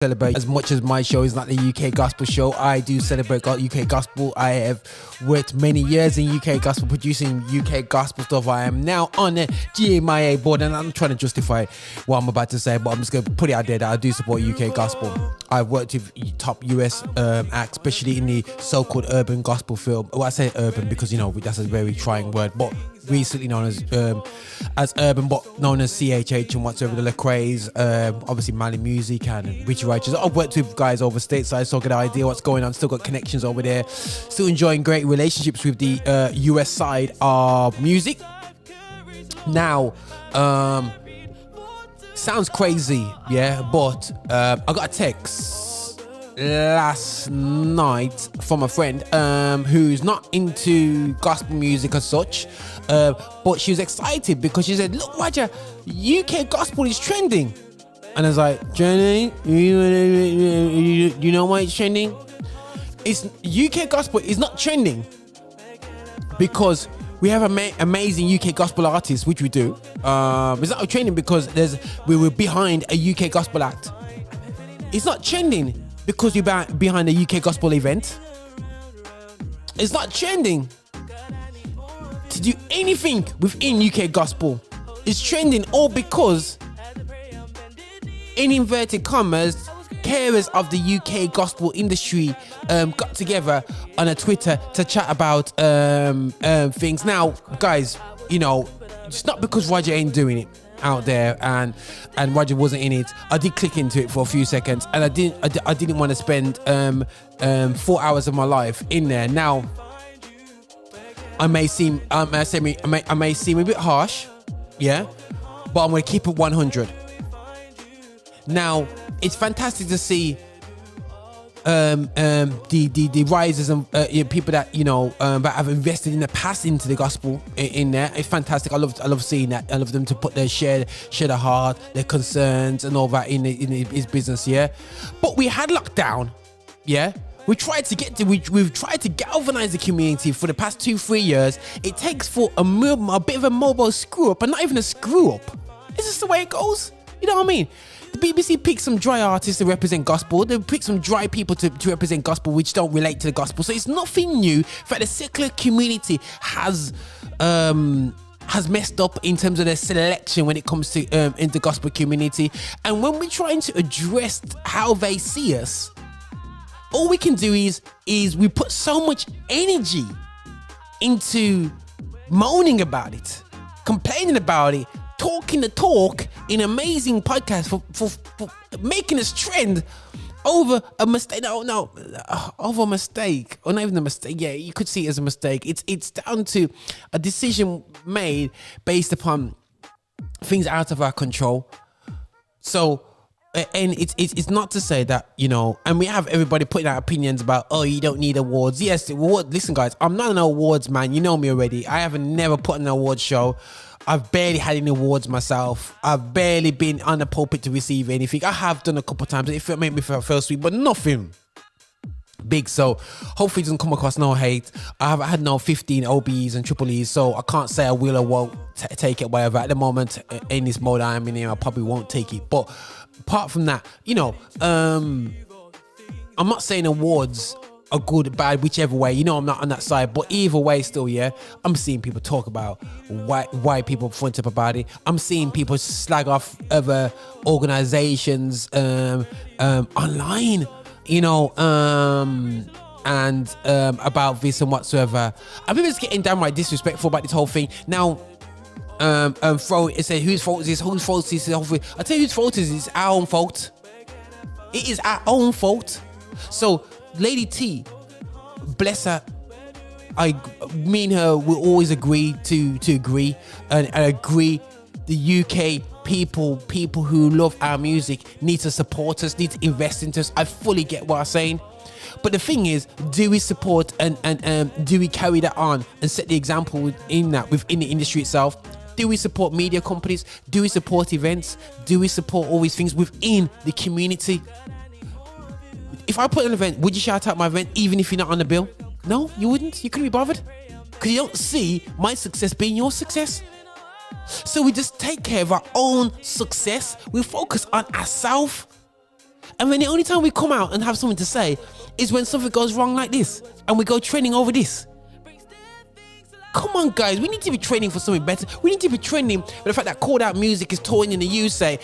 celebrate as much as my show is not the UK gospel show. I do celebrate UK gospel. I have worked many years in UK gospel, producing UK gospel stuff. I am now on the GMIA board, and I'm trying to justify what I'm about to say, but I'm just going to put it out there that I do support UK gospel. I've worked with top US acts, especially in the so-called urban gospel field. Well, I say urban because, you know, that's a very trying word, but recently known as urban, but known as CHH and whatsoever, the Lecrae's, obviously Mali Music and Richie Righteous. I've worked with guys over stateside, so I get an idea what's going on. Still got connections over there. Still enjoying great relationships with the US side of music. Now, sounds crazy, yeah, but I got a text last night from a friend who's not into gospel music as such, but she was excited because she said, look, Roger, UK gospel is trending. And I was like, trending? You know why it's trending? It's UK gospel is not trending because we have amazing UK gospel artists, which we do. It's not trending because we were behind a UK gospel act. It's not trending because we're behind a UK gospel event. It's not trending to do anything within UK gospel. It's trending all because, in inverted commas, carers of the UK gospel industry got together on a Twitter to chat about things. Now, guys, you know, it's not because Roger ain't doing it out there and Roger wasn't in it. I did click into it for a few seconds, and I didn't want to spend 4 hours of my life in there. Now, I may seem a bit harsh, yeah, but I'm gonna keep it 100. Now, it's fantastic to see the rises and people that, you know, that have invested in the past into the gospel in there. It's fantastic. I love seeing that. I love them to put their share their heart, their concerns and all that in his business, yeah. But we had lockdown, yeah. We've tried to galvanize the community for the past 2-3 years. It takes for a bit of a mobile screw up, and not even a screw up. It's just the way it goes. You know what I mean? The BBC picked some dry artists to represent gospel. They picked some dry people to represent gospel, which don't relate to the gospel. So it's nothing new that the secular community has messed up in terms of their selection when it comes to in the gospel community. And when we're trying to address how they see us, all we can do is we put so much energy into moaning about it, complaining about it, talking the talk in amazing podcasts for making us trend over a mistake. Over a mistake, or not even a mistake. Yeah, you could see it as a mistake. It's down to a decision made based upon things out of our control. So, and it's not to say that, you know, and we have everybody putting out opinions about, oh, you don't need awards. Yes, listen, guys, I'm not an awards man. You know me already. I haven't never put on an awards show. I've barely had any awards myself. I've barely been on the pulpit to receive anything. I have done a couple of times. It made me feel sweet, but nothing big. So hopefully it doesn't come across no hate. I haven't had no 15 OBEs and triple E's, so I can't say I will or won't take it, whatever. At the moment, in this mode I'm in here, I probably won't take it. But apart from that, you know, I'm not saying awards are good, bad, whichever way. You know, I'm not on that side, but either way, still, yeah, I'm seeing people talk about why people front up about it. I'm seeing people slag off other organizations online, you know, and about this and whatsoever. And people just getting downright disrespectful about this whole thing. Now, it said, whose fault is this? Whose fault is this? I tell you whose fault is this? It's our own fault. It is our own fault. So, Lady T, bless her, me and her will always agree to agree and agree. The UK people who love our music need to support us, need to invest into us. I fully get what I'm saying. But the thing is, do we support and do we carry that on and set the example within the industry itself? Do we support media companies? Do we support events? Do we support all these things within the community? If I put an event, would you shout out my event even if you're not on the bill? No, you wouldn't. You couldn't be bothered because you don't see my success being your success. So we just take care of our own success. We focus on ourselves And then the only time we come out and have something to say is when something goes wrong like this, and we go trending over this. Come on, guys, we need to be training for something better. We need to be trending for the fact that called out music is touring in the USA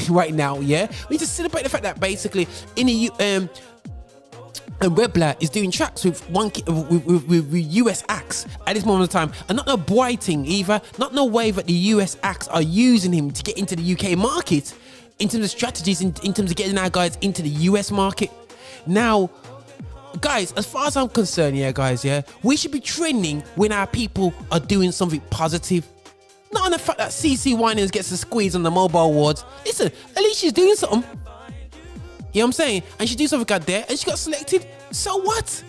right now. Yeah, we need to celebrate the fact that basically in the and Rebla is doing tracks with with US acts at this moment of time, and not no boy thing either. Not no way that the US acts are using him to get into the UK market in terms of strategies, in terms of getting our guys into the US market. Now, guys, as far as I'm concerned, yeah, guys, yeah, we should be trending when our people are doing something positive. Not on the fact that CC Winans gets a squeeze on the mobile awards. Listen, at least she's doing something. You know what I'm saying? And she did something out there and she got selected. So what?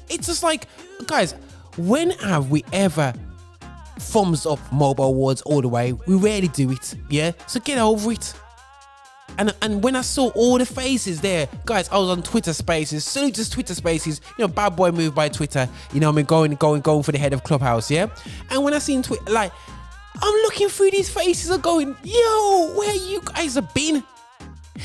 It's just like, guys, when have we ever thumbs up mobile awards all the way? We rarely do it, yeah? So get over it. And when I saw all the faces there, guys, I was on Twitter Spaces. Salute to Twitter Spaces. You know, bad boy move by Twitter. You know what I mean? Going for the head of Clubhouse, yeah? And when I seen Twitter, like, I'm looking through these faces and going, yo, where you guys have been?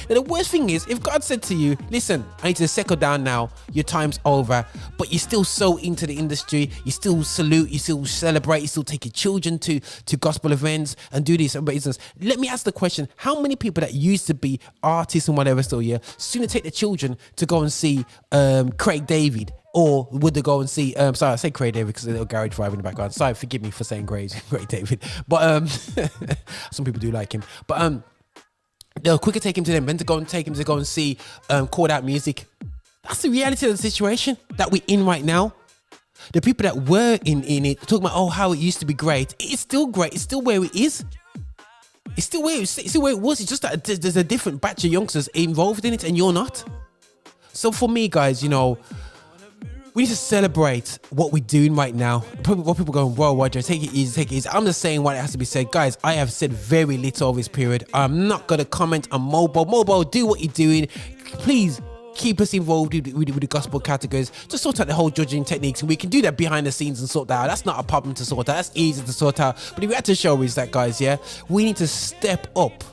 Now, the worst thing is, if God said to you, listen, I need to settle down now, your time's over, but you're still so into the industry, you still salute, you still celebrate, you still take your children to gospel events and do this and business. Let me ask the question, how many people that used to be artists and whatever still, yeah, sooner take their children to go and see Craig David? Or would they go and see, sorry, I say Craig David because a little garage drive in the background. Sorry, forgive me for saying Craig David. But some people do like him. But they'll quicker take him to them than to go and see called out music. That's the reality of the situation that we're in right now. The people that were in it talking about, oh, how it used to be great. It's still great. It's still where it is. It's still where it was. It's just that there's a different batch of youngsters involved in it and you're not. So for me, guys, you know, we need to celebrate what we're doing right now. What people going, whoa, Roger, take it easy, take it easy. I'm just saying what it has to be said. Guys, I have said very little over this period. I'm not going to comment on mobile. Mobile, do what you're doing. Please keep us involved with the gospel categories. Just sort out the whole judging techniques. And we can do that behind the scenes and sort that out. That's not a problem to sort out. That's easy to sort out. But if we had to show is that, guys, yeah, we need to step up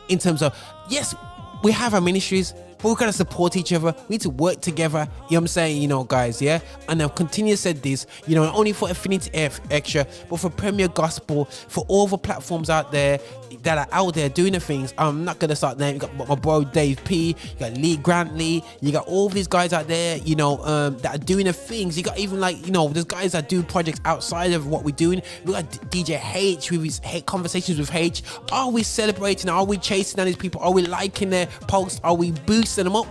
in terms of, yes, we have our ministries, but we've got to support each other. We need to work together. You know what I'm saying? You know, guys, yeah? And I've continued said this, you know, not only for Affinity Extra, but for Premier Gospel, for all the platforms out there that are out there doing the things. I'm not going to start naming. You got my bro Dave P, you got Lee Grantley, you got all these guys out there, you know, that are doing the things. You got even like, you know, there's guys that do projects outside of what we're doing. We got DJ H with his conversations with H. Are we celebrating? Are we chasing down these people? Are we liking their posts? Are we boosting them up?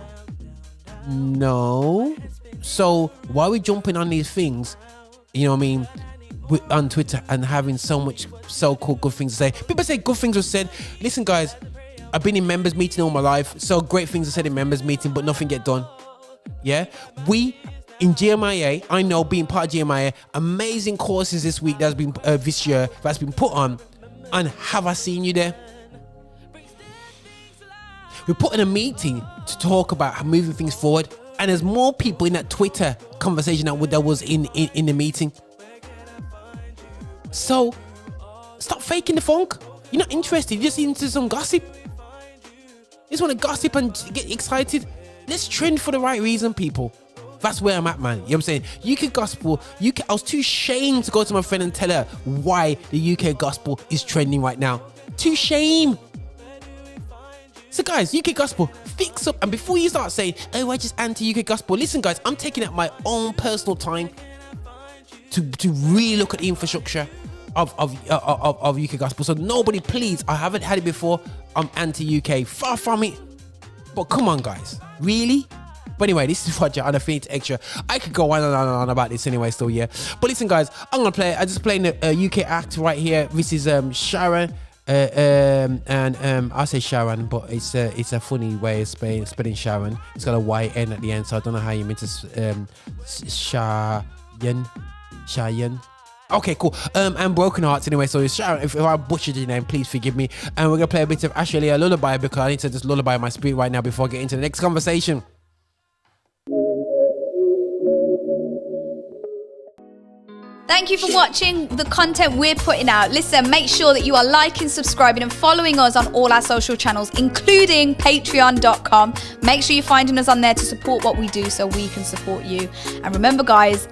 No. So why are we jumping on these things, you know what I mean, on Twitter and having so much so-called good things to say? People say good things were said. Listen, guys, I've been in members meeting all my life, so great things are said in members meeting, but nothing get done. Yeah, we in GMIA, I know, being part of GMIA, amazing courses this week that's been this year that's been put on, and have I seen you there? We put in a meeting to talk about moving things forward, and there's more people in that Twitter conversation that was in the meeting. So stop faking the funk. You're not interested. You're just into some gossip. You just want to gossip and get excited. Let's trend for the right reason, people. That's where I'm at, man. You know what I'm saying? UK gospel. I was too ashamed to go to my friend and tell her why the UK gospel is trending right now. Too shame. So guys, UK gospel, fix up. And before you start saying, oh, I just anti-UK gospel, listen, guys, I'm taking out my own personal time to really look at the infrastructure of UK gospel. So nobody, please, I haven't had it before. I'm anti-UK, far from it. But come on, guys, really? But anyway, this is Roger on Affinity Extra. I could go on and on about this anyway, still, yeah. But listen, guys, I'm gonna play. I just playing the UK act right here. This is Sharon. I say Sharon, but it's a funny way of spelling Sharon. It's got a Y-N at the end, so I don't know how you meant to Shayan. Okay, cool. And Broken Hearts anyway, so Sharon, if I butchered your name, please forgive me. And we're gonna play a bit of Ashley, a lullaby, because I need to just lullaby my spirit right now before I get into the next conversation. Thank you for watching the content we're putting out. Listen, make sure that you are liking, subscribing, and following us on all our social channels, including patreon.com. Make sure you're finding us on there to support what we do so we can support you. And remember, guys,